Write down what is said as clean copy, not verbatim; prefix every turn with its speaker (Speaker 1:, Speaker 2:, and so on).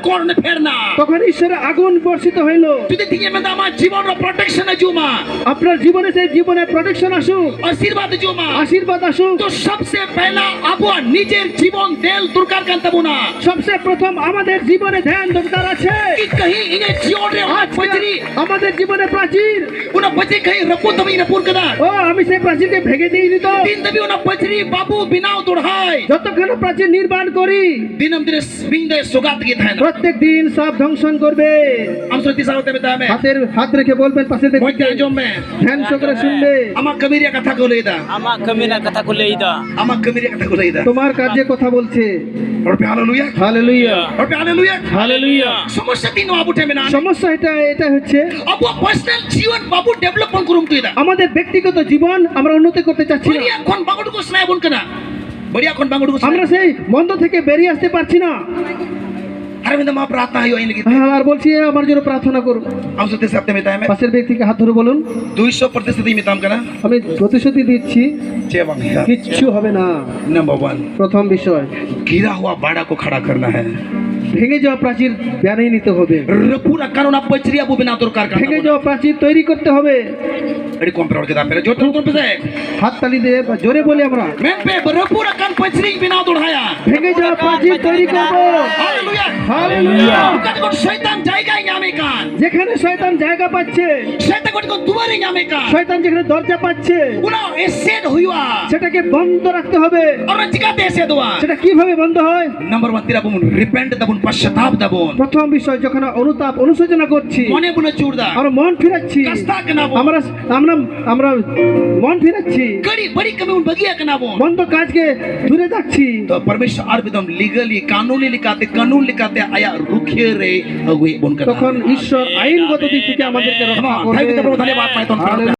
Speaker 1: कौन फेरना
Speaker 2: তখন ঈশ্বরের আগুন বর্ষিত হইল।
Speaker 1: যদি দিয়ে में दामा जीवन रो प्रोटेक्शन जुमा
Speaker 2: আপনার জীবনে সেই জীবনের প্রোটেকশন আসুক,
Speaker 1: आशीर्वाद जुमा
Speaker 2: আশীর্বাদ আসুক।
Speaker 1: तो सबसे पहला आबो निजेर जीवन देल दुर्कार कांतबुना
Speaker 2: সবচেয়ে প্রথম আমাদের জীবনে ধ্যান দরকার আছে
Speaker 1: कि कहीं इने जीवन रे हाथ पचरी
Speaker 2: আমাদের জীবনে প্রাচীর।
Speaker 1: उना पचरी कहीं रपू तमी रपूर कदा
Speaker 2: ও আমি সেই প্রাচীরকে ভেঙে দিইনি তো।
Speaker 1: दिन तभी उना पचरी बाबू बिनाव दुढ़ाई
Speaker 2: যতক্ষণ প্রাচীর নির্মাণ করি
Speaker 1: दिनम दिन बिंदे सुगात की थाना
Speaker 2: প্রত্যেক দিন সব ধ্বংসন করবে।
Speaker 1: हम सोती सावते में दामे
Speaker 2: হাত রেখে বলবেন পাশে
Speaker 1: मोइते
Speaker 2: দেখতে
Speaker 1: जो में
Speaker 2: ধ্যান করে শুনবে।
Speaker 1: अमा कबीरिया कथा को लेदा
Speaker 3: Ama kami na katakulay ida.
Speaker 1: अमा कबीरिया कथा को लेदा
Speaker 2: তোমার কাজে কথা বলছে।
Speaker 1: और पे हालेलुया
Speaker 2: হালেলুয়া
Speaker 1: और पे हालेलुया
Speaker 3: Hallelujah.
Speaker 1: समस्या तीन बाबू टे में ना
Speaker 2: সমস্যা এটা হচ্ছে
Speaker 1: अब वो पर्सनल जीवन बाबू डेवलपमेंट करूम तो इदा
Speaker 2: আমাদের ব্যক্তিগত জীবন আমরা উন্নতি করতে চাচ্ছি না।
Speaker 1: बढ़िया कौन बागुड़ को सुनाए बुन कना बढ़िया कौन बागुड़ को
Speaker 2: আমরা
Speaker 1: सुनाए
Speaker 2: সেই মন্দ থেকে বেরিয়ে আসতে পারছি না।
Speaker 1: अरे में मां प्रार्थना ही होई लगी
Speaker 2: আর বলছি আমার জন্য প্রার্থনা করুন।
Speaker 1: हम सोते सप्ते में तामे
Speaker 2: পাশের ব্যক্তিকে হাত ধরে বলুন
Speaker 1: 200% में ताम कना
Speaker 2: আমি প্রতিশ্রুতি দিচ্ছি
Speaker 1: जेवंग
Speaker 2: কিচ্ছু হবে না।
Speaker 1: नंबर 1
Speaker 2: প্রথম বিষয়
Speaker 1: गिरा हुआ बाड़ा को खड़ा करना है
Speaker 2: ভেঙে যাওয়া প্রাচীর জ্ঞানেই নিতে হবে।
Speaker 1: पूरा कानून आप पचरिया वो बिना दुर्कार का
Speaker 2: ভেঙে যাওয়া প্রাচীর তৈরি করতে হবে।
Speaker 1: अरे कौन पर के दापे जो तो पे
Speaker 2: হাততালি দিয়ে বা জোরে বলি আমরা
Speaker 1: मैं पे पूरा कान पचरी बिना दुढ़ाया
Speaker 2: ভেঙে যাওয়া প্রাচীর তৈরি করব।
Speaker 1: Hallelujah
Speaker 2: hallelujah.
Speaker 1: उनका को शैतान जाएगा यहाँ में कान
Speaker 2: যেখানে শয়তান জায়গা পাচ্ছে,
Speaker 1: शैतान को दुबारे यहाँ में कान
Speaker 2: শয়তান যেখানে দরজা পাচ্ছে
Speaker 1: उना एसेड हुआ
Speaker 2: সেটাকে বন্ধ রাখতে হবে।
Speaker 1: और जिगाते ऐसे दुआ
Speaker 2: সেটা কিভাবে বন্ধ হয়?
Speaker 1: नंबर 1 तेरा बुन रिपेंट दबुन पश्चाताप दबुन
Speaker 2: প্রথম বিষয় যখন অনুতাপ অনুশোচনা করছি,
Speaker 1: मने बुने चूड़दा
Speaker 2: আমরা মন ফিরাচ্ছি,
Speaker 1: कस्ता कनाबो
Speaker 2: আমরা আমরা আমরা মন ফিরাচ্ছি,
Speaker 1: कड़ी बड़ी कमी उन बगिया कनाबो
Speaker 2: মন্দ কাজকে দূরে যাচ্ছি।
Speaker 1: तो परमेश्वर आर्बिदम लीगली कानूनी लिखाते कानून लिखाते आया रुखे रे अगुए बुन
Speaker 2: তখন ঈশ্বর আইনগত দিক থেকে আমাদেরকে রক্ষা
Speaker 1: धन्यवाद
Speaker 2: করবে।
Speaker 1: धन्यवाद मैं तो
Speaker 2: হালেলুয়া।